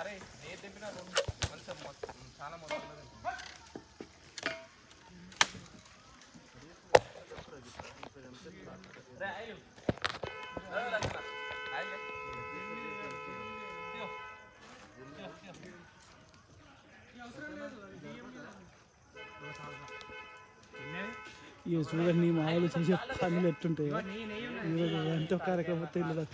అరే నేను తెంపిన మంచిగా చాలా మొత్తం ఇక చూడండి మామూలు చేసే పనులు ఎట్టుంటాయి ఎంతో కార్యక్రమం తెలియదు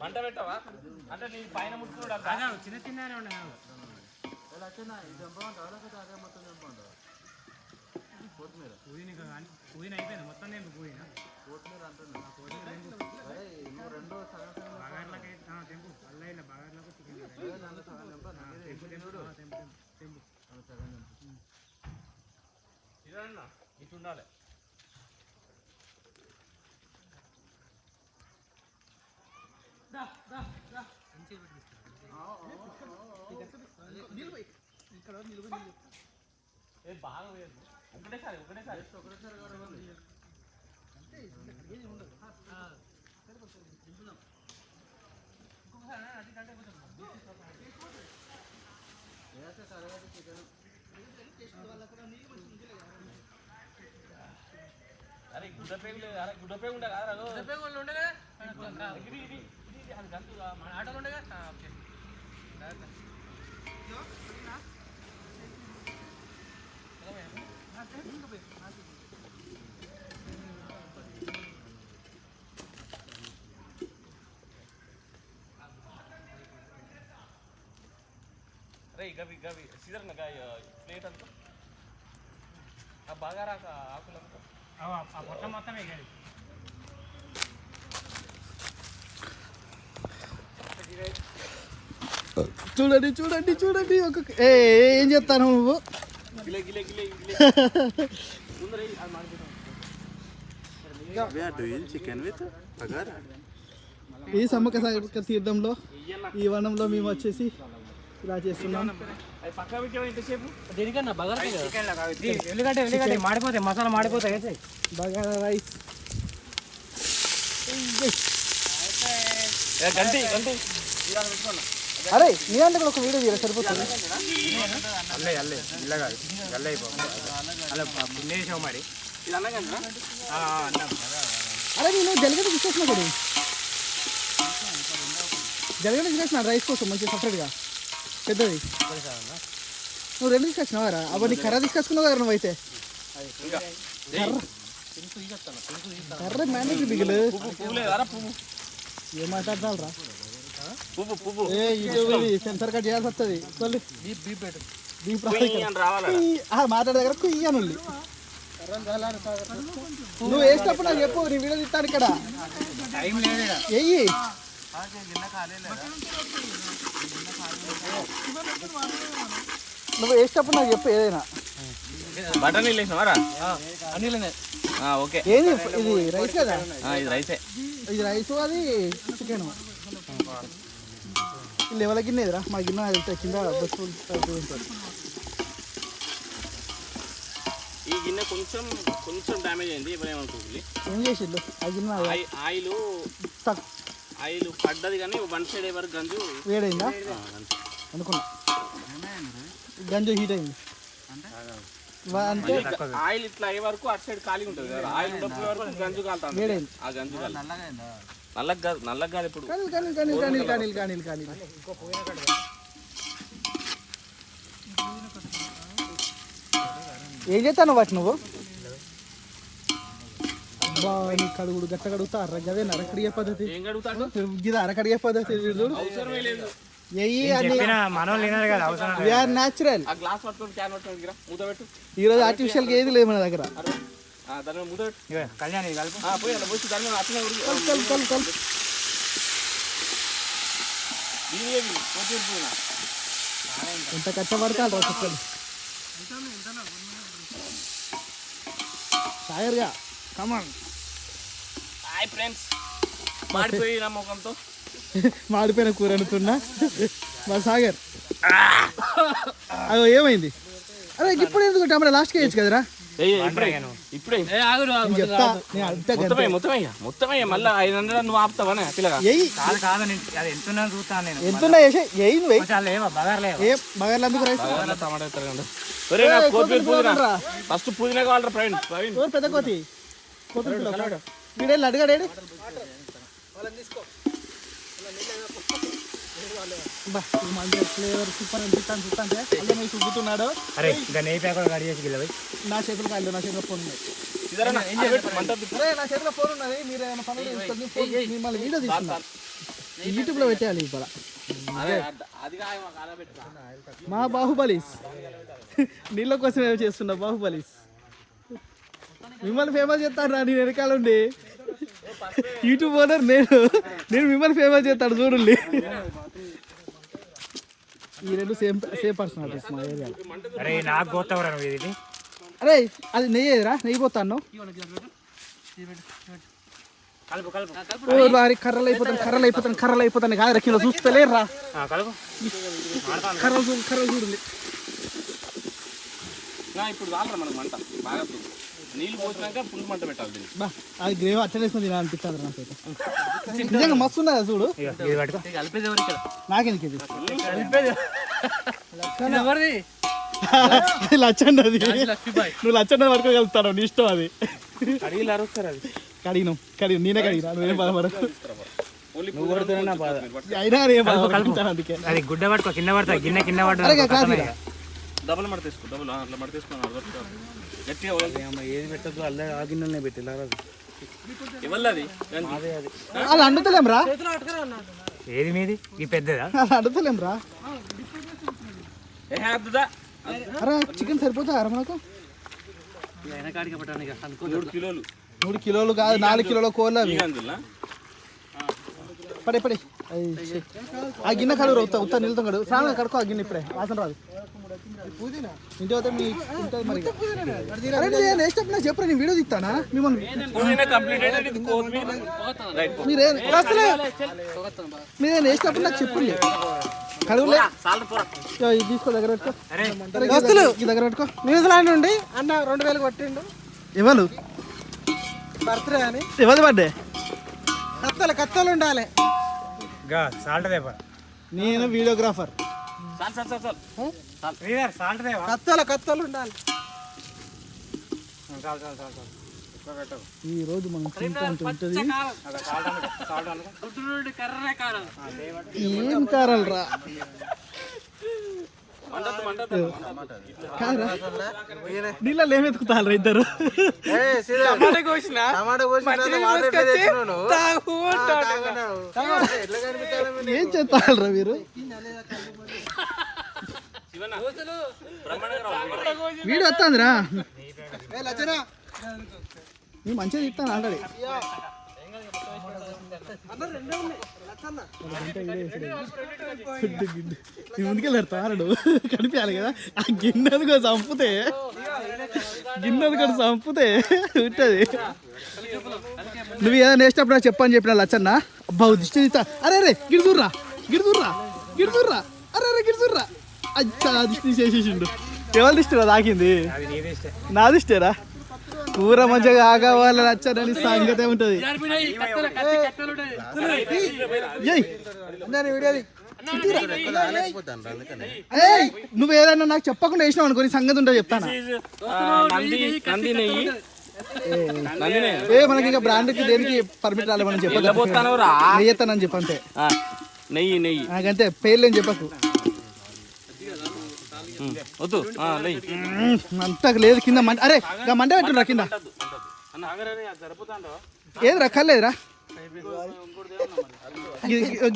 మంట పెట్టవా అంటే నీ పైన ముట్టుకున్నాడు చిన్న చిన్న పుదీన అయిపోయింది మొత్తం నేను పుదీనా బగార్లకి తెంపు అల్లా ఇలా బగార్లకు చికెన్ ఇటు ఉండాలి బాగా ఒకటేసారి అరే గుడ్డపేగు ఉండే కదా గుడ్డపేగు ఉండే అది గంతు మన ఆటోలు ఉండే కదా ఓకే అరే గవి సీజర్ ప్లేట్ అంతా బాగా రాక ఆకులు అంతా ఆ పొట్ట మొత్తమే గది చూడండి ఒక ఏం చెప్తాను నువ్వు ఈ సమ్మక్క సాగర్ తీర్థంలో ఈ వనంలో మేము వచ్చేసి ఇలా చేస్తున్నాం. మాడిపోతాయి మసాలా మాడిపోతాయి బగారా రైస్ అరే నీ అంటే ఒక వీడియో తీయాలి సరిపోతుంది. అరే నేను జలగడ్డ తీసుకొచ్చిన కదా జలగడ్డ తీసుకొచ్చిన రైస్ కోసం మంచి సపరేట్గా పెద్దది నువ్వు రెండు తీసుకొచ్చినావారా అప్పుడు నీ కర్ర తీసుకొచ్చుకున్నావు కదా నువ్వు అయితే కర్ర మేనేజ్ బిగులు ఏం మాట్లాడతారా సెన్సర్ కట్ చేయాల్సి వస్తుంది మాట్లాడే దగ్గర కుయ్యాను నువ్వు వేసినప్పుడు నాకు చెప్పు నీ వీడియో తీస్తాను ఇక్కడ వెయ్యి నువ్వు వేసేటప్పుడు నాకు చెప్పు ఏదైనా బటర్ నీళ్ళు వేసినావారా ఓకే ఏది ఇది రైస్ కదా ఇది రైసే ఇది రైస్ అది చికెన్ లెవెల్ గిన్నె ఎదురా మా గిన్నె వెళ్తే కింద బస్సు ఉంటుంది. ఈ గిన్నె కొంచెం డ్యామేజ్ అయింది ఇప్పుడు ఏమనుకోవాలి ఏం చేసిండు ఆ గిన్నె ఆయిల్ పడ్డది కానీ వన్ సైడ్ వరకు గంజు వేడైందా అనుకున్నా గంజు హీట్ అయింది అంటే ఆయిల్ ఇట్లా అయ్యే వరకు అటు సైడ్ ఖాళీ ఉంటుంది కదా ఆయిల్ ఉండకపోయే వరకు గంజు కాలుతుంది వేడైంది ఆ గంజు నల్లగా కాదు ఇప్పుడు కానీ ఏం చేస్తాను వాటి నువ్వు నీ కడుగుడు గట్ట కడుగుతా అరగదే అరకడిగే పద్ధతి గిదా అరకడిగే పద్ధతి న్యాచురల్ ఈరోజు ఆర్టిఫిషియల్ ఏది లేదు మన దగ్గర ఎంత కష్టపడతారు చెప్పండి సాగర్గా కమాన్ హాయ్ ఫ్రెండ్స్, మాడిపోయిన ముఖంతో మాడిపోయిన కూర అనుకున్నా మా సాగర్. అదో ఏమైంది? అరే ఇప్పుడు ఎందుకు టమాటా లాస్ట్కి వేయచ్చు కదరా? ఇప్పుడే చెప్తా మొత్తమే మళ్ళీ 500 నువ్వు ఆపుతావా పిల్లగా? ఎంతున్నా వేసి ఎయ్యి నువ్వు ఏం బగార్లు ఎందుకు రైస్ టమాటా ఫస్ట్ పుదీనా కావాలరా ప్రవీణ్. పెద్ద కోతి వీడేళ్ళు అడిగాడేడు ఫ్లేవర్ సూపర్ అనిపిస్తాను చూస్తాంటే అల్లం వేసి ఉబ్బుతున్నాడు. నా చేతులు కాదు, నా చేతిలో ఫోన్ ఉన్నది. నా చేతిలో ఫోన్ ఉన్నది. మీరు ఏమైనా పనులు చేసుకొని మిమ్మల్ని వీడియో తీసుకున్నా యూట్యూబ్లో పెట్టేయాలి. ఇప్పుడు మా బాహుబలీస్ నీళ్ళ కోసం ఏమో చేస్తున్నా. బాహుబలీస్ మిమ్మల్ని ఫేమస్ చేస్తాను. నేను వెనకాల ఉండి యూట్యూబ్ ఓనర్ నేను మిమ్మల్ని ఫేమస్ చేస్తాను చూడండి. ఈ రెండు సేమ్ పర్సనాలిటీస్ మా ఏరియాలో. అరే అది నెయ్యేదిరా, నెయ్యి పోతాను. కర్రలు అయిపోతాను కాదు కిలో చూస్తలేరా. కర్రలు చూడండి. ఇప్పుడు చాలరా మనకు మంట బాగా నీళ్ళు పోసినాక ఫుల్ మంట పెట్టాలి. బా అది గ్రేవీ అట్లా వేసుకుని తినా అనిపిస్తుంది నాకైతే. నిజంగా మస్తు ఉన్నదా చూడు. నాకెందుకు ఇది లచ్చండి. అది నువ్వు లచ్చండి పడుకోగలుగుతావు, నీ ఇష్టం. అది కడిగినాం నేనే కడిగినా, నువ్వేం బాధపడకు. అయినా అందుకే అది గుడ్డ పట్టుకో, కింద పడతా గిన్నె కింద పడతా. డబల్ మడ తీసుకో, డబల్ అట్లా మడ తీసుకున్నాను గట్టిగా ఏది పెట్టద్దు. అల్ల ఆ గిన్నెనే పెట్టి ఇవ్వలేదు. అది అండుతలేం రా. ఏది మీది ఈ పెద్దదా? అది అండుతలేం రా. అరే చికెన్ సరిపోతా అర మనకు? 3 కిలోలు కాదు, 4 కిలోల కోళ్ళు అవి. పడే ఆ గిన్నె కడుగు ఉత్త నీళ్ళతో కడుగు. స్నానం కడుకో ఆ గిన్నె ఇప్పుడే, వాసన రాదు. ఇంటి పోతే మీ ఉంటుంది మరి. వేసినప్పుడు చెప్పరా, నేను వీడియో తీస్తానా మిమ్మల్ని? మీరేం వేసినప్పుడు నాకు చెప్పండి. కడుగులే తీసుకో, దగ్గర పెట్టుకో. దగ్గర పెట్టుకో. న్యూజిలాండ్ నుండి అన్న 2000 కొట్టిండు. ఎవరు బర్త్డే అని? ఎవరి బర్త్డే? కత్తలు ఉండాలి. నేను వీడియోగ్రాఫర్. కత్తలు ఉండాలి. ఈ రోజు మనం తింటుంటుంది. ఏం కారాలు రా నీళ్ళలో ఏమి ఎత్తుకుతారు ఇద్దరు? ఏం చేస్తారా మీరు? వీడియో వస్తుందిరా, నేను మంచిగా తీస్తాను ఆల్రెడీ. నీ ముందుకెళ్ళారు తారడు కనిపించాలి కదా. ఆ గిన్నెది కూడా చంపుతే ఉంటుంది. నువ్వు ఏదైనా వేసినప్పుడు చెప్పని చెప్పిన లచ్చన్న. అబ్బా దిష్టి తీస్తా. అరే గిడుదుర్రా అరే గిడుదుర్రా. అచ్చా దిష్టి చేసేసిండు. ఎవరి దిష్టిరా తాకింది? నా దిష్టేరా. కూర మంచిగా ఆగవాలి నచ్చని సంగతే ఉంటది. నువ్వు ఏదైనా నాకు చెప్పకుండా వేసినావు అనుకో, నీ సంగతి ఉంటుంది చెప్తాను. మనకి ఇంకా బ్రాండ్కి దేనికి పర్మిట్ రాలే, మనం చెప్పానని చెప్పంతే. నెయ్యి నాకంతే పేర్లు ఏం చెప్పకు. అంతకు లేదు కింద మంట. అరే మంట పెట్టురా కింద. ఏది రక్కర్లేదురా.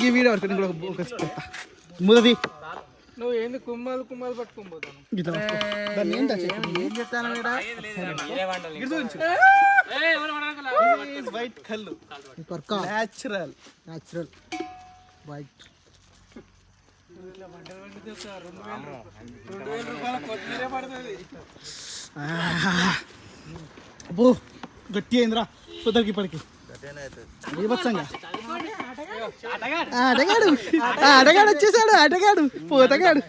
ఈ వీడియో పట్టుకుని ముదది. నువ్వు ఏంది కుమ్మాలు పట్టుకోబోతాను. వైట్ కళ్ళు న్యాచురల్ వైట్. అబ్బో గట్టి అయిందిరా పొద్దుకి ఇప్పటికి. బీభత్సంగా ఆటగాడు వచ్చేసాడు, ఆటగాడు పోతగాడు.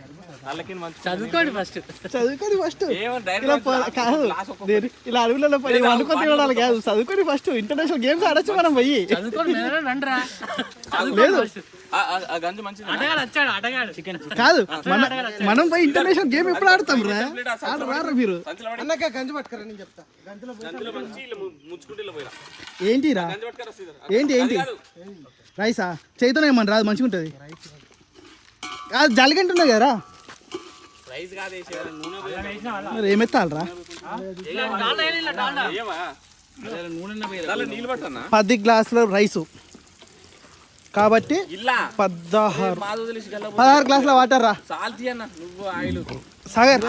చదువుకోండి ఫస్ట్. చదువుకొని ఫస్ట్ కాదు, ఇలా అడవులలో పడి వండుకొని తినడాలి కాదు, చదువుకొని ఫస్ట్. ఇంటర్నేషనల్ గేమ్స్ ఆడొచ్చు మనం పోయి. లేదు కాదు, మనం పోయి ఇంటర్నేషనల్ గేమ్ ఎప్పుడు ఆడతాం రా? ఆడరా మీరు? ఏంటిరా ఏంటి ఏంటి రైసా? చేతితో ఏమన్నా రాదు, మంచిగా ఉంటుంది. అది జలిగంట ఉన్నది కదరా, మరి ఏమెత్తాలరా? 10 గ్లాసుల రైసు కాబట్టి 16 గ్లాసుల వాటర్ రా సాగర్.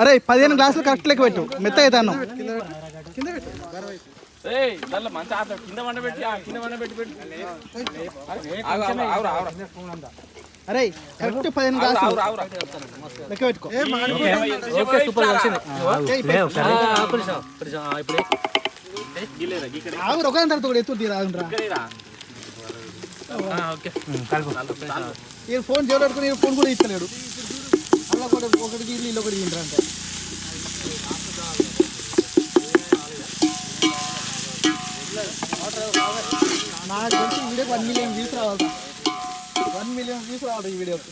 అరే 15 గ్లాసులు కరెక్ట్ లెక్క పెట్టు, మెత్త అవుతాను. అరే కరెక్ట్ 15 గ్లాసులు లెక్క పెట్టుకో. ఆగురు ఒక తర్వాత కూడా ఎత్తు తీరాదురా. ఈ ఫోన్ జోలు పెట్టుకుని ఫోన్ కూడా ఇస్తలేడు. అలా కూడా ఒకటి ఇల్లు ఒకటి తింటారు అంటే. నాకు తెలిసి వీడియోకి 1 మిలియన్ వ్యూస్ రావాలి. 1 మిలియన్ వ్యూస్ రావాలి ఈ వీడియోకి.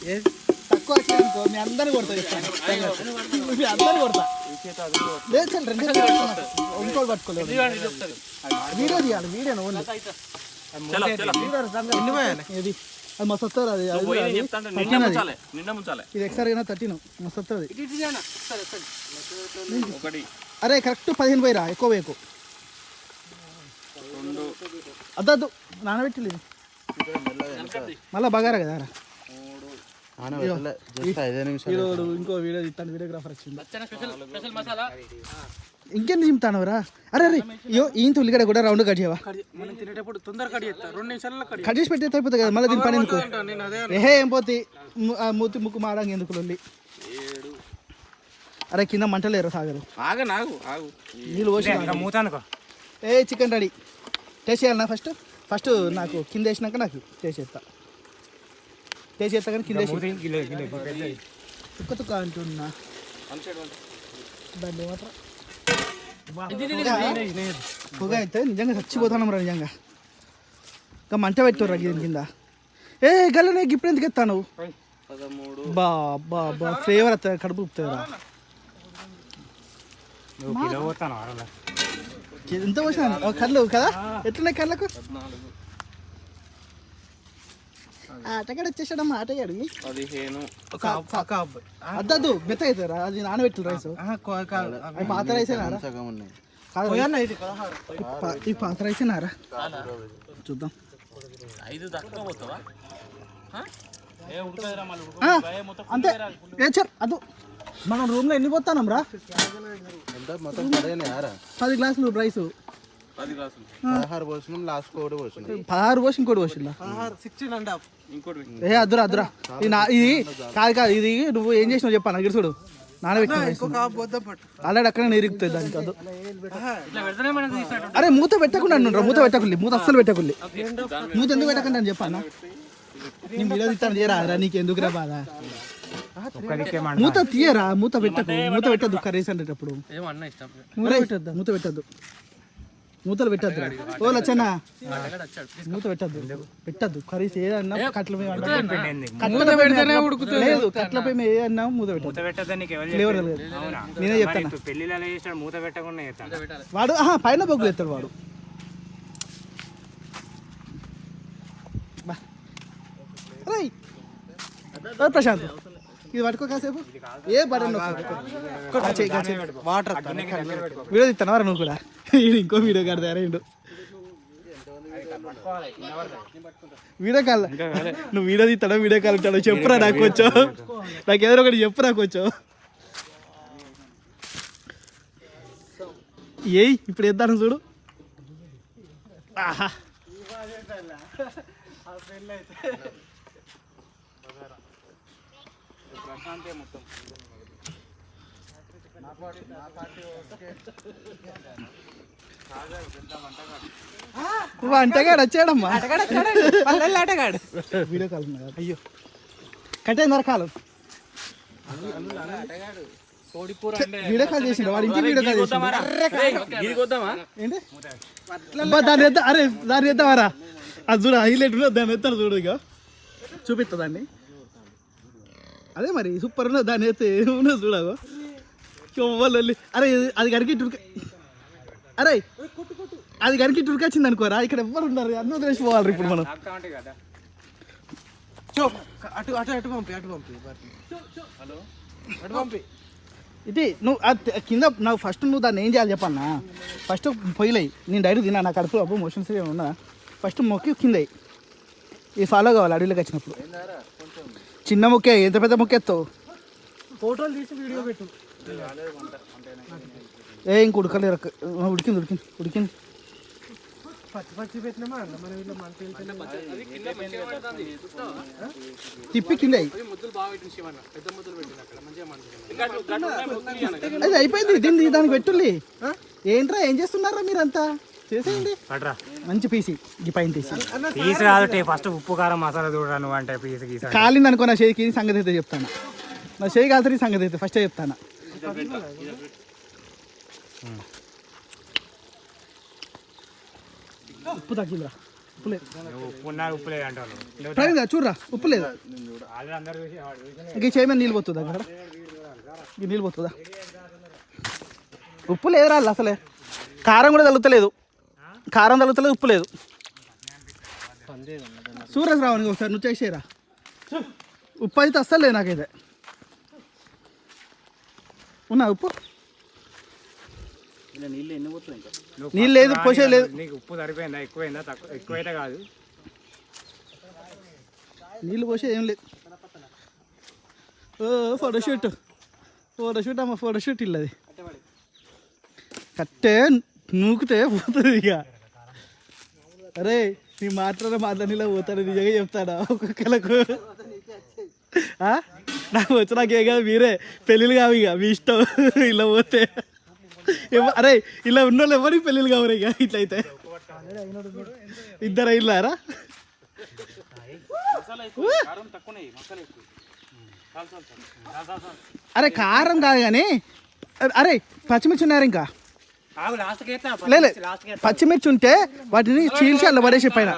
తక్కువ వచ్చాయనుకో మీ అందరిని కొడతా, చెప్తాను మీ అందరిని కొడతా. లేదు సార్, 2 ఇంకోటి పట్టుకోలేదు. వీడియో తీయాలి, వీడియో ఓన్లీ. ఇది అది మస్తు వస్తుంది. అది ఇది ఎక్స్ట్రా 13 మస్తు వస్తుంది. అరే కరెక్ట్ 15 పోయిరా, ఎక్కువ వేయకు. అద్దద్దు నానబెట్టలేదు మళ్ళా బగారా కదా రా. ఇంకో వీడియో తీస్తాను, వీడియోగ్రాఫర్ వచ్చింది. ఇంకేం తింటాను రా? అరే అరే ఈయన ఉల్లిగడ్డ కూడా రౌండ్ కట్ చేయవా? కట్ చేసి పెట్టేది అయిపోతుంది కదా, మళ్ళీ దీని పని ఎందుకు? ఏహే ఏం పోతే మూతి ముక్కు మాడంగా ఎందుకు లొల్లి? అరే కింద మంటలేరు సాగరు, నీళ్ళు పోసి ఏ చికెన్ రెడీ. టేస్ట్ చేయాలన్నా ఫస్ట్ నాకు కింద వేసినాక నాకు టేస్ట్ చేస్తా కానీ కింద తుక్క తుక్క అంటున్నా. దాన్ని ఏమంటారు పొగ అయితే నిజంగా చచ్చిపోతాను రా నిజంగా. ఇంకా మంట పెట్టుర్రా దీని కింద. ఏ గల్లనే ఇప్పుడు ఎందుకు ఎత్తాను? బా బా బా ఫ్లేవర్ వస్తుంది, కడుపు ఉపుతుందిరా. ఎంత పోసినా కళ్ళు కదా, ఎట్లున్నాయి కళ్ళకు? ఆటగాడు వచ్చేసాడమ్మా, ఆటగాడు. అద్దద్దు మెత్త అవుతారా? అది నానబెట్టు రైస్, పాత రైసేనారా? ఈ పాత రైసేనారా? చూద్దాం. అంతే అదు. మనం రూమ్ లో ఎన్ని పోతానం రా? 10 గ్లాసులు రైస్, 16 పోసి ఇంకోటి పోసిందా? ఏ అద్దురా అద్దురా. ఇది కాదు ఇది నువ్వు ఏం చేసినావు చెప్పా నాకు చూడు. నానబెట్టి ఆల్రెడీ అక్కడ నిరుగుతుంది దానికి. అదు అరే మూత పెట్టకుండా అన్నా, మూత పెట్టకుల్లి, మూత అస్సలు పెట్టకుల్లి. మూత ఎందుకు పెట్టకుండా అని చెప్పాను. నేను వీడియో తీస్తాను చేయరా, నీకు ఎందుకురా బాధ? మూత తీయరా, మూత పెట్టద్దు కర్రీస్ అంటేటప్పుడు. మూత పెట్టద్దు, మూతలు పెట్టద్దు. ఓ లచ్చన్న మూత పెట్టద్దు కర్రీస్ ఏదన్నా కట్ల మీద లేదు, కట్ల పై మీద ఏదన్నా మూత పెట్టద్దు. నేనే చెప్తాను, మూత పెట్టకుండా వాడు పైన బొగ్గులు ఎత్తాడు వాడు. ప్రశాంత్ ఇది పట్టుకో కాసేపు. ఏ బటన్ వాటర్ వీడియో తీస్తాను వారా నువ్వు కూడా? ఇంకో వీడియో కడతారా వీడియో కాల్? నువ్వు వీడియో తీస్తాడో వీడియో కాల్ ఉంటాడో చెప్పురా నాకు కొంచెం, నాకు ఏదో ఒకటి చెప్పురా కొంచెం. ఏయ్ ఇప్పుడు వేద్దాను చూడు. ఆహా వంటగాడు వచ్చాడమ్మా ఆటగాడు వీడియో కాల్ అయ్యో కట్టేందర కాలు వీడియో కాల్ చేసిండు వాడు ఇంటికి వీడియో కాల్ చేసిండు ఏంటి అబ్బా దాన్ని ఎద్దా అరే దాన్ని ఎద్దామరా అది చూడ హైలైట్ ఉన్నది దాన్ని ఎత్తారు చూడు ఇక చూపిస్తా దాన్ని అదే మరి సూపర్ ఉన్నది దాన్ని ఎత్తే ఉన్నది చూడవు వాళ్ళు అరే అది గడికి అరే అది గడికి టురికొచ్చింది అనుకోరా ఇక్కడ ఎవ్వరు ఉన్నారు అన్నీ తెలిసిపోవాలి ఇప్పుడు మనం అటు అటు అటు పంపి హలో అటు పంపి ఇది నువ్వు కింద నాకు ఫస్ట్ నువ్వు దాన్ని ఏం చేయాలి చెప్పన్నా ఫస్ట్ పొయ్యిలయి నేను డైరెక్ట్ తిన్నా నా కడుపు అప్పుడు మోషన్స్ ఉన్నా ఫస్ట్ మొక్కి కింద ఇది ఫాలో కావాలి అడవిలోకి వచ్చినప్పుడు చిన్న మొక్కే ఎంత పెద్ద మొక్క ఎత్తావు ఫోటోలు తీసి వీడియో పెట్టు ఇంక ఉడకలేరు ఉడికింది ఉడికింది ఉడికింది పచ్చి పెట్టినామా మనం ఇలా తిప్పి కింద అది అయిపోయింది దీన్ని దానికి పెట్టుల్లి ఏంట్రా ఏం చేస్తున్నారా మీరంతా చేసేయండి మంచి పీసి ఈ పైన పీస్ కాదు ఫస్ట్ ఉప్పు కారం మసాలా చూడరా అంటే పీస్ గీసా కాలింది అనుకో నా చేయికి సంగతి అయితే చెప్తాను నా చేయి కాల్తరి సంగతి అయితే ఫస్ట్ చెప్తాను ఉప్పు తగ్గిందిరా ఉప్పు లేదు ఉప్పు లేదు అంటారు చూడరా ఉప్పు లేదు ఇంక చేయమని నీళ్ళు పోతుందా అక్కడ ఈ నీళ్ళు పోతుందా ఉప్పు లేదురా అసలే కారం కూడా తగ్గుతలేదు కారం తగ్గుతలేదు ఉప్పు లేదు సూరజ్ రావని ఒకసారి నువ్వు చేసేరా ఉప్పు అయితే అస్సలు లేదు నాకైతే ఉన్నా ఉప్పు నీళ్ళు లేదు పోసే లేదు నీకు ఉప్పు సరిపోయిందా ఎక్కువైందా ఎక్కువైతే కాదు నీళ్ళు పోసే ఏం లేదు ఫోటోషూట్ అమ్మ ఫోటోషూట్ ఇల్లది కట్టే నూకితే పోతుంది ఇక అరే నీ మాట్లాడిలా పోతాడు నిజంగా చెప్తాడా ఒక్కొక్కలకు నాకు వచ్చినాకే కాదు మీరే పెళ్ళిళ్ళు కావు ఇక మీ ఇష్టం ఇలా పోతే అరే ఇలా ఉన్న వాళ్ళు ఎవరికి పెళ్ళిళ్ళు కావరు ఇక ఇట్లయితే ఇద్దరు అయినారా అరే కారం కాదు కానీ అరే పచ్చిమిర్చి ఉన్నారు ఇంకా లేదు పచ్చిమిర్చి ఉంటే వాటిని చీల్చి అలా పడేసి పైన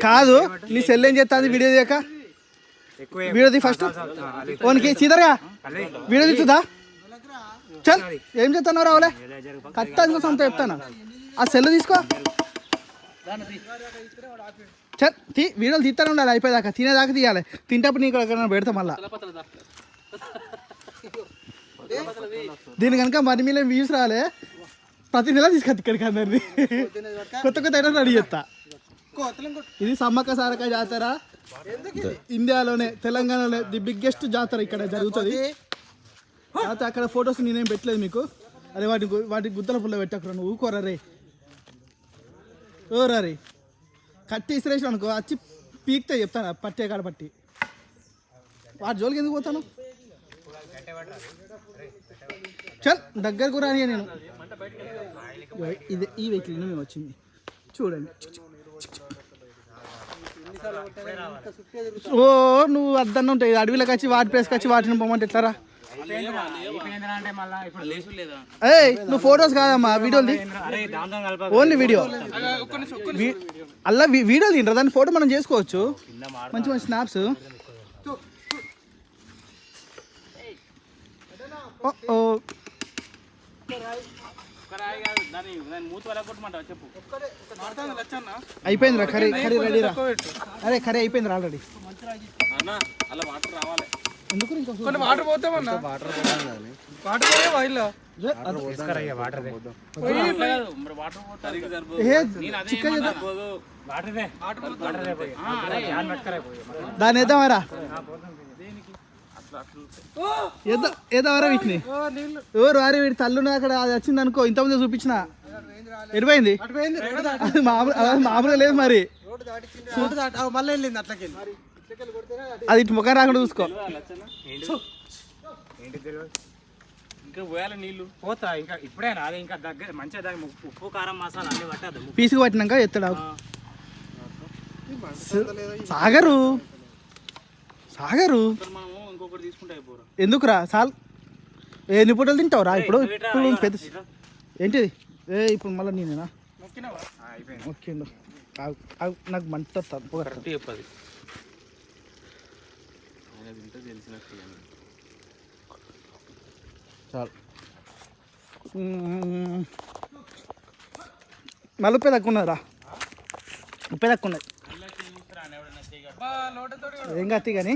కాదు నీ సెల్ ఏం చేస్తా వీడియో చేయక వీడియో తీ ఫస్ట్ ఓనికి సీదర్గా వీడియో తీస్తుందా చల్ ఏం చేస్తాను రావులే కరెక్ట్ సొంత చెప్తాను ఆ సెల్ తీసుకో చల్ వీడియోలు తీస్తాను ఉండాలి అయిపోయేదాకా తినేదాకా తీయాలి తింటప్పుడు నీకు ఎక్కడ పెడతా మళ్ళా దీని కనుక మరి మీద వ్యూస్ రాలే ప్రతి నెల తీసుకొస్తా ఇక్కడికి అందరినీ కొత్త కొత్త ఐటమ్స్ రెడీ చేస్తా ఇది సమ్మక్క సారక్క జాతర ఇండియాలోనే తెలంగాణలో ది బిగ్గెస్ట్ జాతర ఇక్కడ జరుగుతుంది జాతర అక్కడ ఫొటోస్ నేనేం పెట్టలేదు మీకు అరే వాటి గుద్దల పుల్ల పెట్టకురా నువ్వు ఊకోరా రే ఓరా రే కట్టి ఇసిరేసి అనుకో వచ్చి పీక్తే చెప్తాను పట్టే కాడ పట్టి వాటి జోలికి ఎందుకు పోతాను చల్ దగ్గరకు రాని నేను ఇది ఈ వెహికల్ మేము వచ్చింది చూడండి ఓ నువ్వు అద్దన్న ఉంటాయి అడవిలోకి వచ్చి వాటి ప్లేస్కి వచ్చి వాటిని పోమంటే ఎట్లారా నువ్వు ఫొటోస్ కాదమ్మా వీడియోలు ఓన్లీ వీడియో అలా వీడియోలు తింటారా దాని ఫోటో మనం చేసుకోవచ్చు మంచి మంచి స్నాప్స్ అయిపోయిందిరా కర్రీ రెడీరా అరే కర్రీ అయిపోయిందిరా ఆల్రెడీ ఎందుకు కొన్ని వాటర్ పోతామన్నా దాని వేద్దామరా ఏదవరా వీటిని ఎవరు వారి వీటి తల్లున్న అక్కడ అది వచ్చింది అనుకో ఇంతమంది చూపించిన ఎడిపోయింది మామూలుగా లేదు మరి అది ఇటు ముఖం రాకుండా చూసుకో. ఇంకా పోయాలి నీళ్ళు పోతా ఇంకా ఇప్పుడేనా అది ఇంకా దగ్గర మంచిగా దాని ఉప్పు కారం మసాలా అన్ని పట్టదు. పీసుకు పట్టినాక ఎత్తాడు. సాగరు మనము ఇంకొకటి తీసుకుంటే అయిపోరా. ఎందుకురా సాల్ ఎన్ని పూటలు తింటావురా ఇప్పుడు? ఇప్పుడు పెద్ద ఏంటిది? ఇప్పుడు మళ్ళీ నేనేనా ఓకేండు. నాకు మంట కరెక్ట్ చెప్పది చాలు. మళ్ళీ ఉప్పే తక్కువ ఉన్నదిరా. ఉప్పే తక్కువ ఉన్నది ఏం కత్తి కానీ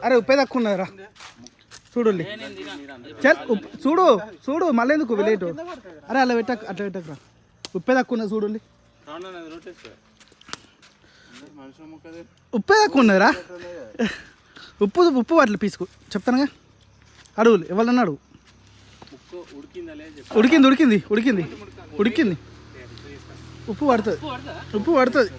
అరే ఉప్పే తక్కువ ఉన్నదిరా. చూడు చల్ చూడు మళ్ళీ ఎందుకు లేటు. అరే అట్లా పెట్టకురా. ఉప్పే తక్కువ ఉన్నది చూడు. ఉప్పే తక్కువ ఉన్నదిరా. ఉప్పు అట్లా పీసుకు చెప్తానుగా. అడుగులు ఎవరన్నా అడుగు. ఉడికింది ఉప్పు పడుతుంది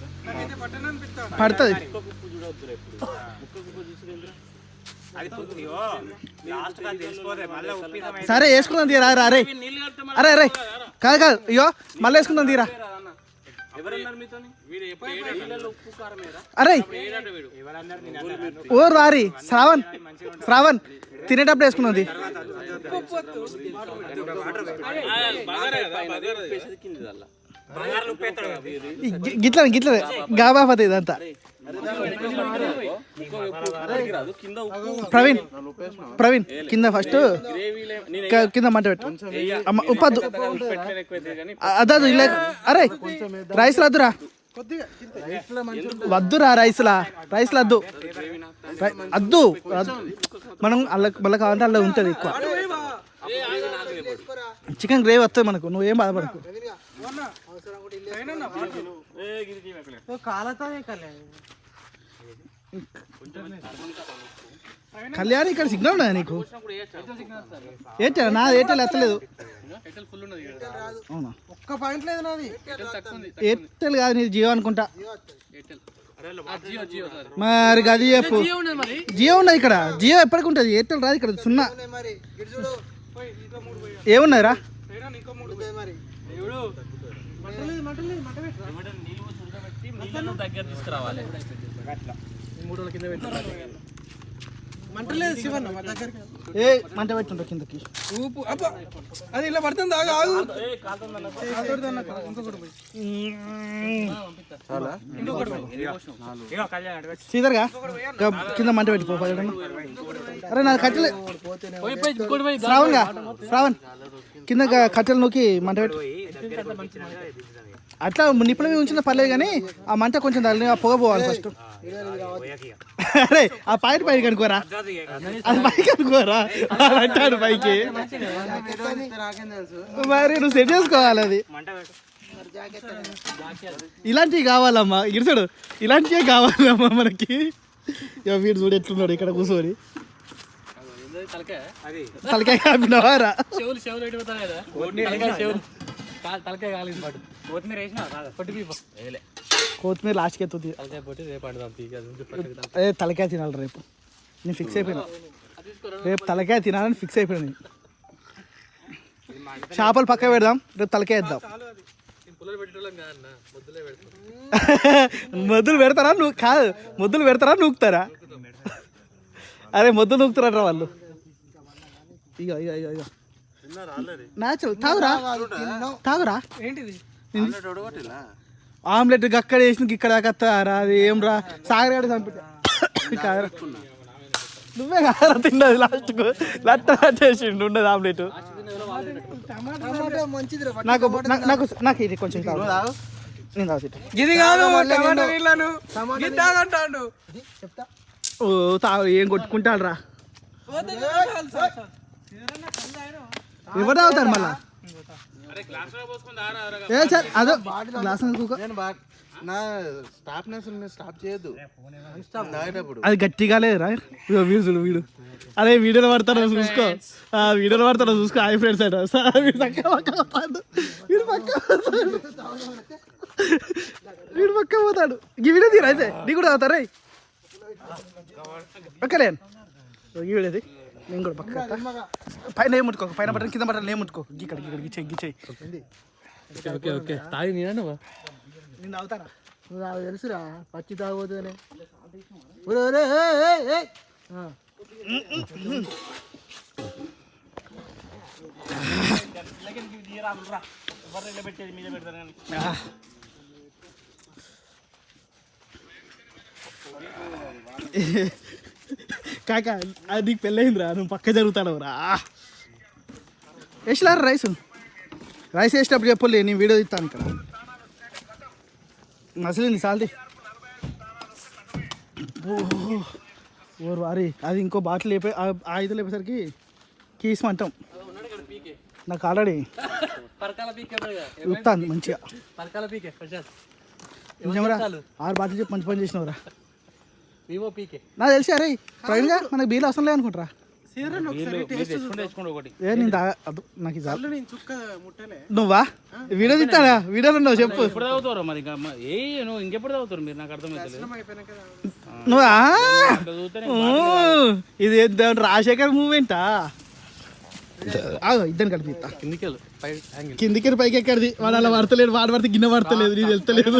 సరే వేసుకుందాం తీరా. అరే అరే కాదు అయ్యో మళ్ళీ వేసుకుందాం తీరా. అరే ఓ రారి శ్రావణ్ తినేటప్పుడు వేసుకున్నది. గిట్లనే గాబాపతి ఇదంతా. ప్రవీణ్ కింద ఫస్ట్ కింద మంట పెట్టు. ఉప్పద్దు అదదు ఇలా. అరే రైస్ వద్దురా రైస్లా వద్దు. మనం మళ్ళీ కావాలంటే అలా ఉంటుంది ఎక్కువ. చికెన్ గ్రేవీ వస్తుంది మనకు. నువ్వేం బాధపడకు. కళ్యాణి ఇక్కడ సిగ్నల్ ఉన్నదా నీకు? ఎయిర్టెల్ నాది ఎయిర్టెల్ ఎత్తలేదు. అవునా ఒక్క పాయింట్ లేదు నాది. ఎయిర్టెల్ కాదు నీది జియో అనుకుంటా. మరి అది చెప్పు. జియో ఉన్నది ఇక్కడ. జియో ఎప్పటికి ఉంటుంది. ఎయిర్టెల్ రాదు ఇక్కడ. 0 ఏమున్నదిరా? దగ్గర తీసుకురావాలి. మంటలేదు శివన్న మా దగ్గరికి. మంట పెట్టుంటా కిందకి. ఊపు అది ఇలా పడుతుంది. సీదర్గా కింద మంట పెట్టిపో. అరే నా కట్టెలు శ్రావణ్ కింద కట్టెలు నూకి మంట పెట్టు. అట్లా నిప్పుల మీద ఉంచిన పర్లేదు కానీ ఆ మంట కొంచెం తగిలి ఆ పొగ పోవాలి ఫస్ట్. అరే ఆ పాయింట్ పైకి కనుకోరా. అది పైకి అనుకోరా అంటాడు పైకి. మరి నువ్వు సెట్ చేసుకోవాలి. అది ఇలాంటివి కావాలమ్మా. ఇరుచుడు ఇలాంటివే కావాలమ్మా మనకి. వీడు చూడు ఎట్లున్నాడు ఇక్కడ కూర్చొని. తలకాయ కాపినవారా? కొత్తిమీర లాస్ట్కి ఎత్తుంది. తలకాయ తినాలి రేపు. నేను ఫిక్స్ అయిపోయినా. రేపు తలకాయ తినాలని ఫిక్స్ అయిపోయినా. చేపలు పక్క పెడదాం, రేపు తలకాయ వేద్దాం. మొద్దులు పెడతారా? నువ్వు కాదు మొద్దులు పెడతారా నూకుతారా? అరే మొద్దు నూకుతారా వాళ్ళు. ఇక న్యాచురల్ తాగురా. ఏంటిది? ఆమ్లెట్ అక్కడ వేసిన ఇక్కడ దాకా అది ఏం రా సాగరగాడు చంపితే నువ్వే కాదా తిన్నది. లాస్ట్కు లట్టేసిండు ఉన్నది ఆమ్లెట్. నాకు ఇది కొంచెం నేను ఏం కొట్టుకుంటాడు రా. ఎవరు తాగుతారు మళ్ళా? అదో గ్లాస్ అది గట్టిగా లేదురా. వీడు అదే వీడియోలో పడతాడు చూసుకో. వీడియోలో పడతాడు చూసుకో. హాయ్ ఫ్రెండ్స్ అంట. వీడు పక్క పోతాడు. ఈ వీడియో తీరా అయితే నీ కూడా తాగుతారా? ఓకేలే వీడేది నేను కూడా పక్క పైన ఏం ముట్టుకో, పైన బట్టలు కింద బట్టలు ఏం ముట్టుకో, ఇక్కడ ఇక్కడ గిచ్చేయి. ఓకే ఓకే తాగి నేను నేను తాగుతారా? నువ్వు నాకు తెలుసురా పచ్చి తాగబోతునే. కాక అది నీకు పెళ్ళయిందిరా, నువ్వు పక్క జరుగుతావు రా. వేసిలారా రైస్ వేసేటప్పుడు చెప్పలే, నేను వీడియో తీస్తాను ఇక్కడ. అసలు సాల్ది ఓరు వారి అది ఇంకో బాటిల్ లేపే ఆ ఇది లేపేసరికి కీసమంటాం. నాకు ఆల్రెడీ చూస్తాను మంచిగా. నిజమరా 6 బాటిల్ చెప్పి మంచి పని చేసినవరా. నాకు తెలిసి అరే ప్రవీణ్గా మనకు బీలు అవసరం లేదనుకుంటారా? ఏ నేను తాగదు, నాకు నువ్వా వీడియో తిట్టారా? వీడియోలో ఉన్నావు చెప్పు. నువ్వా ఇది రాజశేఖర్ మూమెంటా? ఇద్దరు కలిపి తీస్తా. కిందికి పైకి ఎక్కడిది? వాడు అలా పడతలేడు, వాడు పడితే గిన్నె పడతలేదు, నీకు వెళ్తలేదు.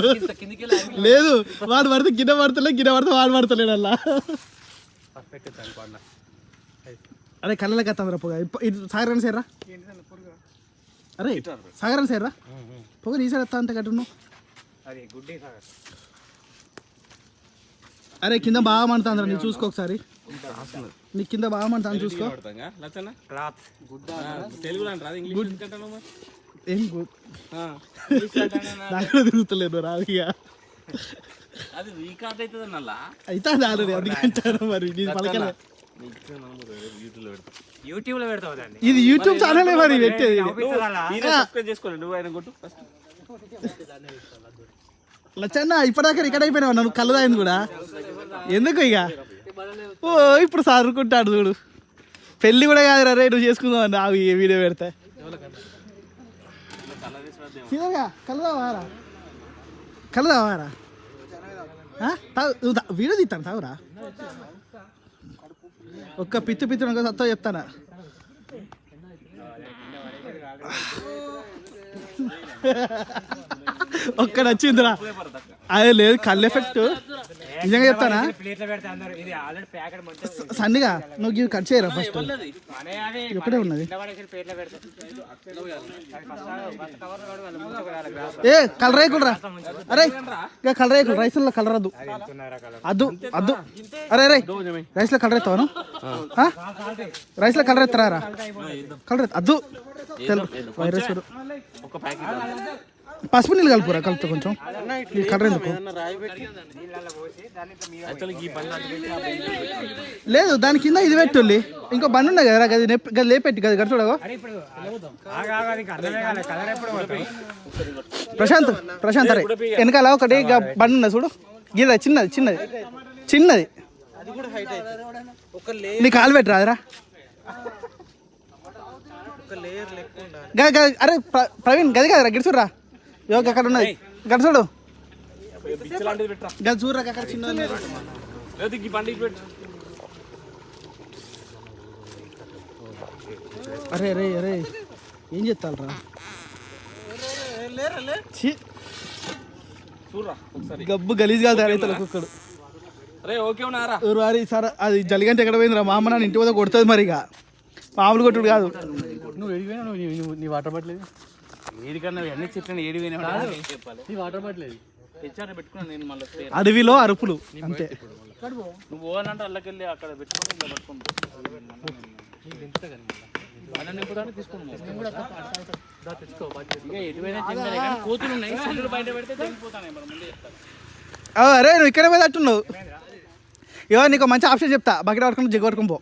లేదు వాడు పడితే గిన్నె పడతలేదు, గిన్నె పడితే వాడు పడతలేడు అలా. అరే కళ్ళకి వస్తుందిరా పొగ. ఇది సాగరాని సైడ్రా, అరే సాగరాని సైడ్రా పొగ. నీ సైడ్ వస్తా అంతే కట్టును. అరే కింద బాగా మండుతుందిరా, నీకు చూసుకో ఒకసారి. నీకు కింద బాగా మండుతుంది చూసుకో. ఏం నాకు తిరుగుతలేదు రాదిగా అయితే ఆల్రెడీ అందుకే అంటారు మరి. నేను పలకలే. ఇది యూట్యూబ్ ఛానల్ మరి పెట్టేది. లచ్చన్న ఇప్పటిదాకా ఇక్కడ అయిపోయినావు, నన్ను కళ్ళు తాగింది కూడా ఎందుకు ఇక. ఓ ఇప్పుడు సారుకుంటాడు చూడు. పెళ్ళి కూడా కాదురా రే, నువ్వు చేసుకుందాం అన్న అవి వీడియో పెడతా. కలదావారా కలదావారా వీడియో తీస్తాను తావురా. ఒక్క పిత్తు సత్తా చెప్తానా. ఒక్క నచ్చిందిరా. అదే లేదు కళ్ళు ఎఫెక్ట్ నిజంగా చెప్తానా. సన్నిగా నువ్వు ఇవి కట్ చేయరా ఫస్ట్, ఒకటే ఉన్నది. ఏ కలర్ వేయకులరా. అరే ఇక కలర్ వేయకులు, రైస్లో కలర్ వద్దు. అద్దు అద్దు. అరే రే రైస్లో కలర్ ఎత్తావాను? రైస్లో కలర్ ఎత్తారా? కలర్ అద్దు. వైరస్ పసుపు నీళ్ళు కలుపురా, కలుపుతా కొంచెం. కలర్ ఎందుకు లేదు, దాని కింద ఇది పెట్టుల్లి. ఇంకో బండి ఉన్నాయి కదా గది లేపెట్టి గది గడుచుడగా. ప్రశాంత్ అరే వెనకాల ఒకటి బండి ఉన్నది చూడు, గీద చిన్నది. నీ కాలు పెట్టి రాదురా. అరే ప్రవీణ్ గది కదరా, గిడుచుడ్రా. యోగ అక్కడ ఉన్నది, గడుచుడు గది చూడరా. అక్కడ చిన్న అరే అరే అరే ఏం చెప్తారా? గబ్బు గలీజ్ కాదు రైతులు ఒక్కొక్కడు. సార్ అది జలిగంటే ఎక్కడ పోయిందిరా? మా అమ్మ నాన్న ఇంటి వద్ద కొడుతుంది మరి. ఇక మామూలు కొట్టుడు కాదు. నువ్వు ఏడిపోయినా నీ వాటర్ పట్టలేదు. ఏడికన్నా అన్ని చెట్లను ఏడిపోయినా నీ వాటర్ పట్టలేదు. పెట్టుకున్నాను నేను మళ్ళీ అడవిలో అరుపులు అంతే. నువ్వు ఓనంటే అల్లకెళ్ళి అక్కడ పెట్టుకొని ఇలా పట్టుకుంటా కోతులు ఉన్నాయి, బయట పెడితే తగ్గిపోతాను. అరే నువ్వు ఇక్కడ మీద అట్టున్నావు. ఇవో నీకు మంచి ఆప్షన్ చెప్తా, బకెట్ పట్టుకుని జగ్గు పట్టుకుని పో.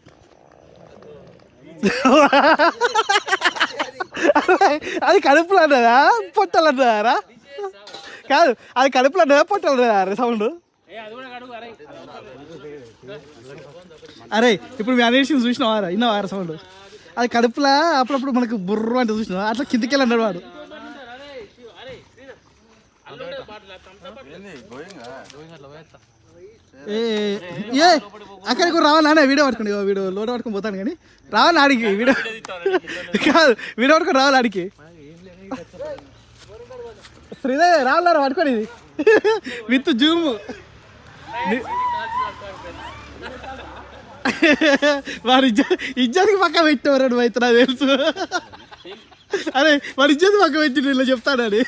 అది కడుపులు అన్నదా పొట్టలు అన్నదారా? కాదు అది కడుపులు అన్నదా పొట్టలు అన్నదా సౌండ్? అరే ఇప్పుడు మీ అనేసి చూసినావారా, విన్నావారా సౌండ్? అది కడుపులా అప్పుడప్పుడు మనకు బుర్ర అంటే చూసినావా? అట్లా కిందికి వెళ్ళి అన్నాడు వాడు. ఏ అక్కడికి రావాలనే వీడియో పట్టుకోండి వీడియో లోడ్ పట్టుకొని పోతాను కానీ రావాలి ఆడికి వీడియో కాదు వీడియో పట్టుకొని రావాలి ఆడికి శ్రీదేవి రావాలరా పట్టుకోండి ఇది విత్ జూమ్ వాడి ఇజ్జతికి పక్క పెట్టేవారు నువ్వు అయితే నాకు తెలుసు అరే వాడి ఇజ్జతి పక్క పెట్టి ఇలా చెప్తాడని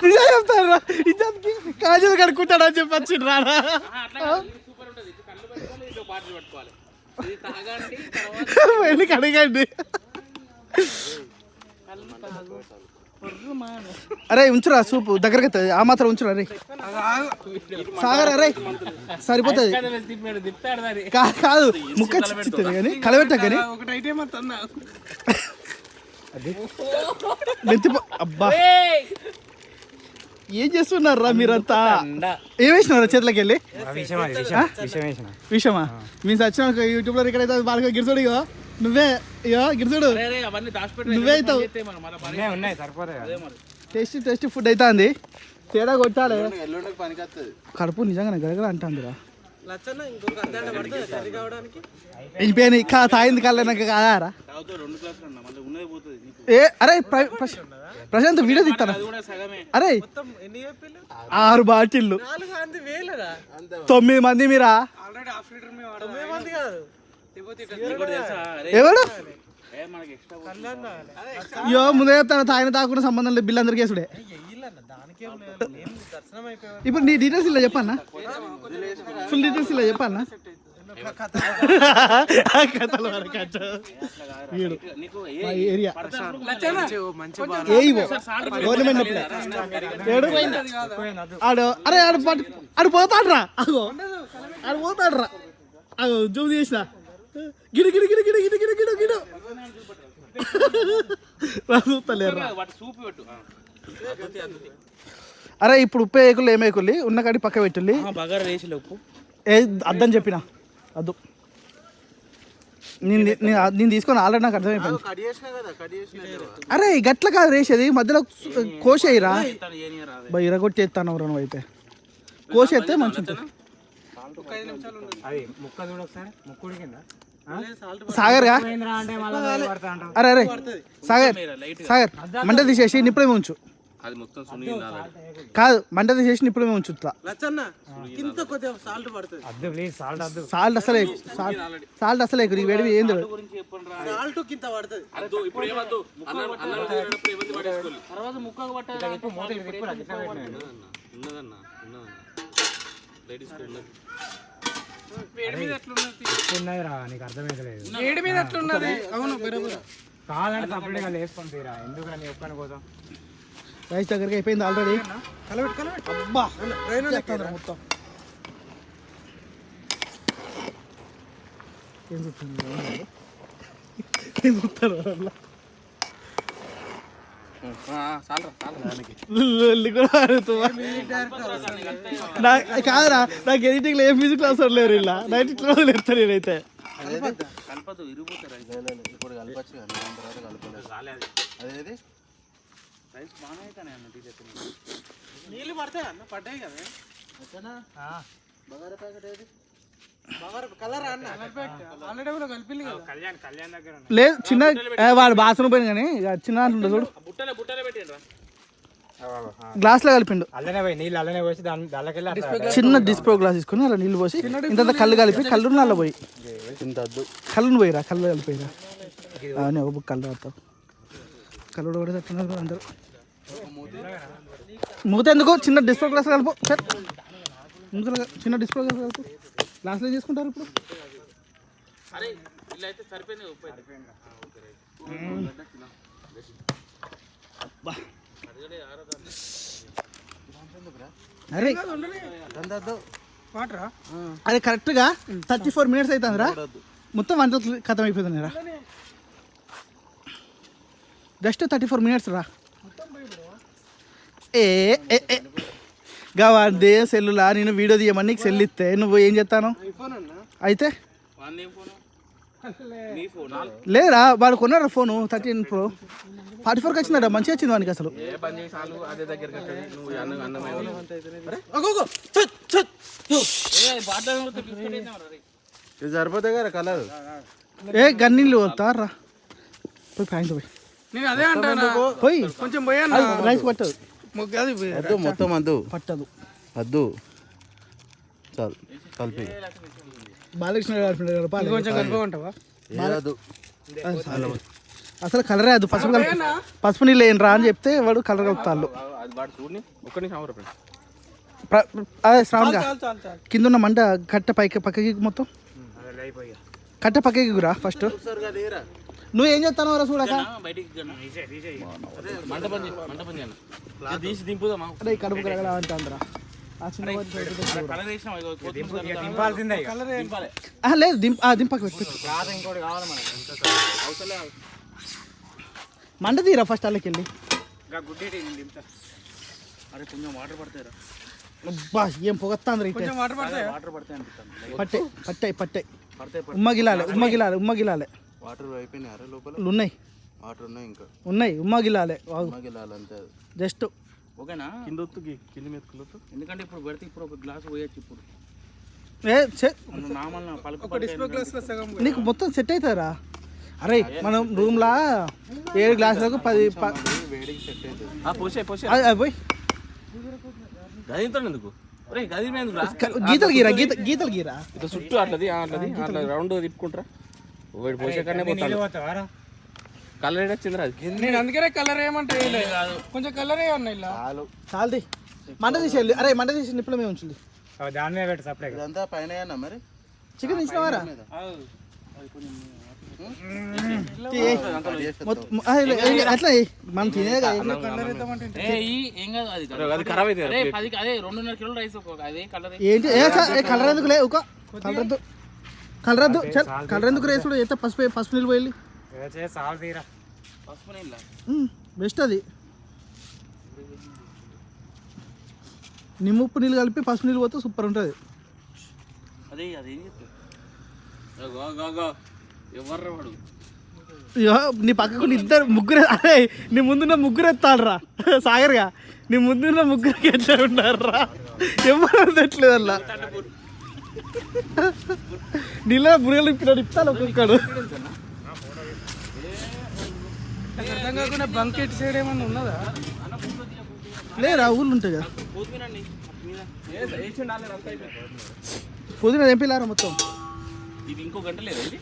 నిజం చెప్తాడు ఇజ్జతికి కాజలు కడుక్కుంటాడు అని చెప్పి వచ్చిండు రాడా వెళ్ళి కడగండి అరే ఉంచురా సూపు దగ్గరకి అవుతుంది ఆ మాత్రం ఉంచురా అరే సాగర్ అరే సరిపోతుంది కాదు ముక్క చిచ్చుతుంది కానీ కలబెట్టా కానీ అబ్బా ఏం చేస్తున్నారా మీరంతా ఏం వేసినారా చేతులకి వెళ్ళి విషమా మీ వచ్చిన యూట్యూబ్లో ఎక్కడైతే బాగా గిరిచోడు ఇగో నువ్వే ఇగో గిరిచోడు నువ్వే అవుతావు టేస్టీ ఫుడ్ అవుతుంది తేడా కొట్టాలి కడుపు నిజంగా గడగడ అంటుందిరా వెళ్ళిపోయాయి తాగింది కళ్ళ నాకు కాదారా ఏ అరే ప్రశాంత్ వీడియో తీస్తాను అరే 6 బాటిళ్ళు 9 మంది మీరా ఎవడు అయ్యో ముందే చెప్తాను తాగిన తాకుండా సంబంధం లేదు బిల్ అందరికీ వేసుడే ఇప్పుడు నీ డీటెయిల్స్ ఇలా చెప్పన్నా ఫుల్ డీటెయిల్స్ ఇలా చెప్పన్నా ఏరియా ఆడు అరే ఆడు పోతాడ్రా అగో ఆడు పోతాడ్రా అగో జూమ్ చేసిన గిడు గిడు గిడు గిడు గిడు గిడు గిడు గిడు చూస్తలేరు అరే ఇప్పుడు ఉప్పు వేయకులు ఏమేయకుల్లి ఉన్న కాడి పక్క పెట్టుల్లి ఏ అద్దని చెప్పిన అద్దు నేను తీసుకొని ఆల్రెడీ నాకు అర్థమైపోయింది అరే గట్ల కాదు రేసేది మధ్యలో కోసేయరా బా ఇరగొట్టేస్తాను నువ్వు అయితే కోసేస్తే మంచిగా సాగర్ అరే అరే సాగర్ సాగర్ మంట తీసేసి నిప్పుడే ఉంచు కాదు మంట తీసేసి నిప్పుడే ఉంచుతా సాల్ట్ అసలే సాల్ట్ అసలే వేడివి ఏంది నీకు అర్థమైతలేదు వేడి మీద ఎట్లున్నది అవును కాదంటే సపరేట్గా వేసుకొని తీరా ఎందుకు నీ ఒక్కని కోసం రైస్ దగ్గరికి అయిపోయింది ఆల్రెడీ అబ్బా మొత్తం ఏం చూస్తారు కాదురా నాకు ఎడిటింగ్ లో ఏ మ్యూజిక్ అవసరం లేరు ఇలా నైట్ ఇట్లా వదిలేస్తాను నేనైతే నీళ్ళు పడతాయి అన్న పడ్డాయి కదా లేదు చిన్న వాడు బాత్రూమ్ పోయింది కానీ చిన్న ఉంటుంది చూడు గ్లాస్ లో కలిపిండు చిన్న డిస్ప్రో గ్లాస్ తీసుకుని అలా నీళ్ళు పోసి ఇంత కళ్ళు కలిపి కళ్ళు నల్ల పోయి కళ్ళును పోయిరా కళ్ళు కలిపోయిరా అని ఒక బుక్ కళ్ళు తాగుతావు కళ్ళు కూడా తట్టున్నారు అందరూ మూత ఎందుకు చిన్న డిస్ప్రో గ్లాస్ కలుపు సార్ చిన్న డిస్ప్రో గ్లాస్ కలుపు గ్లాస్లో చేసుకుంటారు ఇప్పుడు అరే అరే కరెక్ట్గా 34 minutes అవుతుందిరా మొత్తం వంట ఖతం అయిపోతుంది రా జస్ట్ 34 minutes రా గవాడే సెల్లులా నేను వీడియో తీయమని నీకు సెల్ ఇస్తే నువ్వు ఏం చేస్తాను అయితే నీ ఫోన్ లేరా వాడు కొన్నాడు ఫోను 13 Pro 44కి వచ్చిందట మంచిగా వచ్చింది వానికి అసలు ఏ పని చేసాలు అదే దగ్గరికి వస్తుంది నువ్వు అన్నమే ఇది సరిపోతాయి కదా కలర్ ఏ గన్నీళ్ళు వస్తారా పోయి ప్యాంట్ పోయి నేను అదే అంటాను పోయి కొంచెం పోయాను రైస్ పట్టదు అది వద్దు మొత్తం వద్దు పట్టదు వద్దు చాలు కలిపి బాలకృష్ణ గారు కొంచెం కలుపుకుంటావా ఏదదు అసలు కలరే అది పసుపు పసుపు నీళ్ళు ఏం రా అని చెప్తే వాడు కలర్ కలుపుతాళ్ళు అది వాడు చూడని ఒక్క నిమిషం అవరు అదే శ్రావణ్గా కింద ఉన్న మంట కట్ట పక్కకి మొత్తం కట్ట పక్కకి రా ఫస్ట్ నువ్వు ఏం చేస్తాను రా చూడక బయటికి మంట పని చేయను తీసి దింపుదామా అదే కడుపు కలగలా అంటారా ఆ చిన్న కలర్ వేసినాం లేదు దింపక పెట్టు ఇంకోటి కావాలి మనకి అవసరం మంట తీరా ఫస్ట్ వాళ్ళకి వెళ్ళి అరే కొంచెం వాటర్ పడతాయిరా బా ఏం పొగత్తాంద్ర కొంచెం వాటర్ పడతాయి వాటర్ పడతాయి అనిపిస్తాను పట్టాయి పడతాయి ఉమ్మగిలాలే వాటర్ అయిపోయినాయి అరే లోపల ఉన్నాయి వాటర్ ఉన్నాయి ఇంకా ఉన్నాయి ఉమ్మగిలాలే అంతే జస్ట్ ఓకేనా కింద కింద మెతుకులొత్తు ఎందుకంటే ఇప్పుడు పెడితే ఇప్పుడు ఒక గ్లాస్ పోయొచ్చు ఇప్పుడు నామల్ని పలుకు నీకు మొత్తం సెట్ అవుతారా అరే మనం రూమ్లా 7 గ్లాసులకు 10 వేడికి సెట్ అవుతుంది పోసే పోయి గదితో ఎందుకు గది గీతలు గీరా ఇట్లా చుట్టూ అట్లది అట్లా రౌండ్ తిప్పుకుంటారా ఒకటి పోసే కన్నా పోతాను కలర్ వచ్చిందిరా అది నేను అందుకనే కలర్ ఏమంటే కొంచెం కలర్ ఏమన్నా ఇలా చాలది మంట తీసేయాలి అరే మంట తీసి నిప్పుల మీద ఉంచుంది దాని మీద పెట్టి సప్లై ఇదంతా పైన మరి చికెన్ తీసినవారా అట్లా మనం తినే అది ఖరాబ్ అయితే అదే 2.5 కిలోల రైస్ అదే కలర్ ఏంటి కలర్ ఎందుకు లే ఒక కలర్ ఎందుకు రేసుడు ఎంత పసుపు నీళ్ళు పోయి బెస్ట్ అది నిమ్ముప్పు నీళ్ళు కలిపి పసుపు నీళ్ళు పోతే సూపర్ ఉంటుంది అదే అదేం చెప్తావు ఎవర్రా వాడు నీ పక్కకు ముగ్గురు అరే నీ ముందున్న ముగ్గురు ఎత్తాడరా సాగర్గా నీ ముందున్న ముగ్గురికి ఎట్లా ఉన్నారా ఎవరు ఎట్లేదు అలా నీళ్ళ బుర్రలు ఇప్పుతాను ఒక్కొక్కడు అర్థం కాకుండా బంకెట్ సైడ్ ఏమన్నా ఉన్నదా లేరా ఊళ్ళు ఉంటాయి కదా పుదీనా తెంపిలారా మొత్తం ఇది ఇంకో గంట లేదా ఇది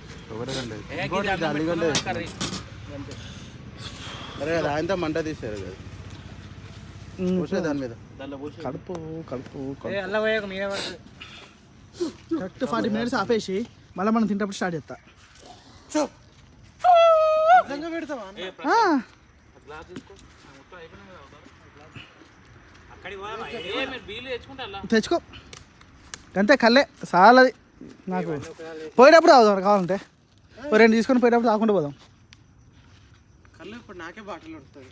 అరే దాంతో మంట తీసారు కదా దాని మీద కడుపు అలా పోయాక మీద కరెక్ట్ 40 minutes ఆపేసి మళ్ళీ మనం తింటప్పుడు స్టార్ట్ చేస్తా తెచ్చుకో అంతే కల్లే చాలది నాకు పోయేటప్పుడు తాగుదాం కావాలంటే 2 తీసుకొని పోయేటప్పుడు తాగకుండా పోదాం ఇప్పుడు నాకే బాటిల్ ఉంటుంది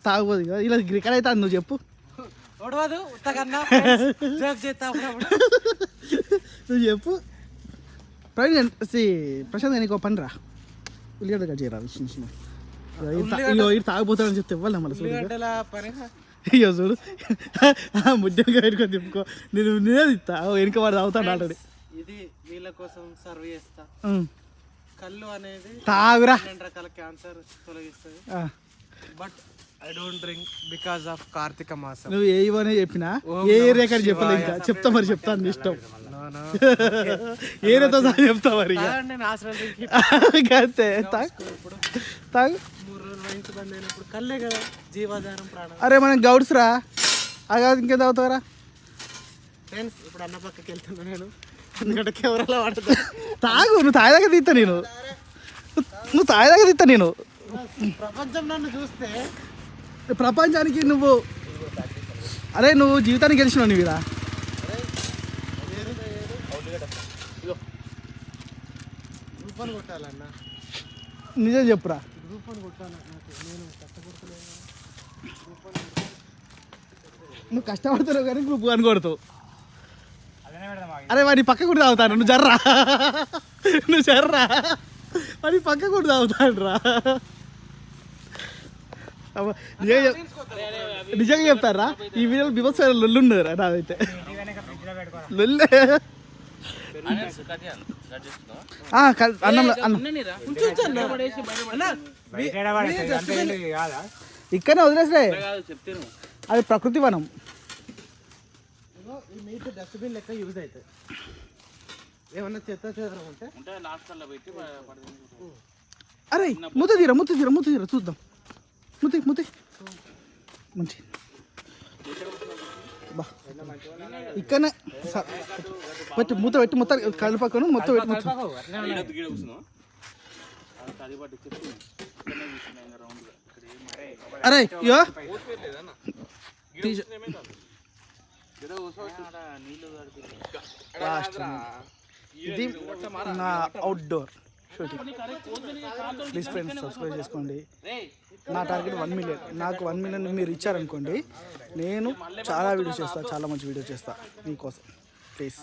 తాగబోదు ఇలా క్రికెట్ అయితే నువ్వు చెప్పు నువ్వు చెప్పు ప్రశాంత్ నీకు పని రా ఉల్లిగడ్డ కట్ చేయరా చిన్న ఇటు తాగిపోతాడని చెప్తే ఇవ్వాలి మళ్ళీ అయ్యో చూడు ముద్దగా పెట్టుకొని తిప్పుకో నేనే ఇస్తా వెనుక వాడు తాగుతాడు ఆల్రెడీ ఇది వీళ్ళ కోసం సర్వ్ చేస్తా కళ్ళు అనేది తాగురా 2 రకాల క్యాన్సర్ తొలగిస్తుంది but I don't drink because of Karthika మాసం నువ్వు ఏ ఇవనే చెప్పినా ఏ ఏరియా కానీ చెప్పలే ఇంకా చెప్తా మరి చెప్తాను ఇష్టం ఏరియాతో సహా చెప్తా మరి అంతే తాగు 3 రోజులు వయసు బంద్ అయినప్పుడు కళ్ళే కదా జీవాధారం ప్రాణం అరే మనం గౌడ్స్ రా ఆ కాదు ఇంకేం తాగుతావరా ఫ్రెండ్స్ ఇప్పుడు అన్న పక్కకి వెళ్తున్నా నేను ఎందుకంటే కెమెరాలో వాడుతా తాగు నువ్వు తాగదాకా తీస్తా నేను ప్రపంచం నన్ను చూస్తే ప్రపంచానికి నువ్వు అరే నువ్వు జీవితానికి గెలిచినావు నువ్వు ఇలా రూపాయలు కొట్టాలన్న నిజం చెప్పురా రూపాయలు కొట్టాలి నేను కష్టపడతలేను నువ్వు కష్టపడతావు కానీ గ్రూప్ అని కొడతావు అరే వాడి పక్క కూడా తాగుతాను నువ్వు జర్రా వాడి పక్క కూడా తాగుతాను రా నిజంగా చెప్తారా ఈ వీడియోలో బిభత్స లొల్లు ఉండదురా నాదైతే లొల్లే ఇక్కడనే వదిలేసే అది ప్రకృతి వనం డస్ట్బిన్ లెక్క యూజ్ అవుతుంది ఏమన్నా చెత్త చెదరం ఉంటే అరే ముద్ద తీరా చూద్దాం ముత్తి మంచి బా ఇక్కడనే పెట్టి మూత పెట్టి మొత్తం కలిపక్కను మొత్తం పెట్టి మొత్తం అరే యో ఇది నా outdoor shooting please friends subscribe చేసుకోండి నా టార్గెట్ 1 మిలియన్ నాకు 1 మిలియన్ మీరు ఇచ్చారనుకోండి నేను చాలా వీడియోస్ చేస్తాను చాలా మంచి వీడియోస్ చేస్తాను మీకోసం ప్లీజ్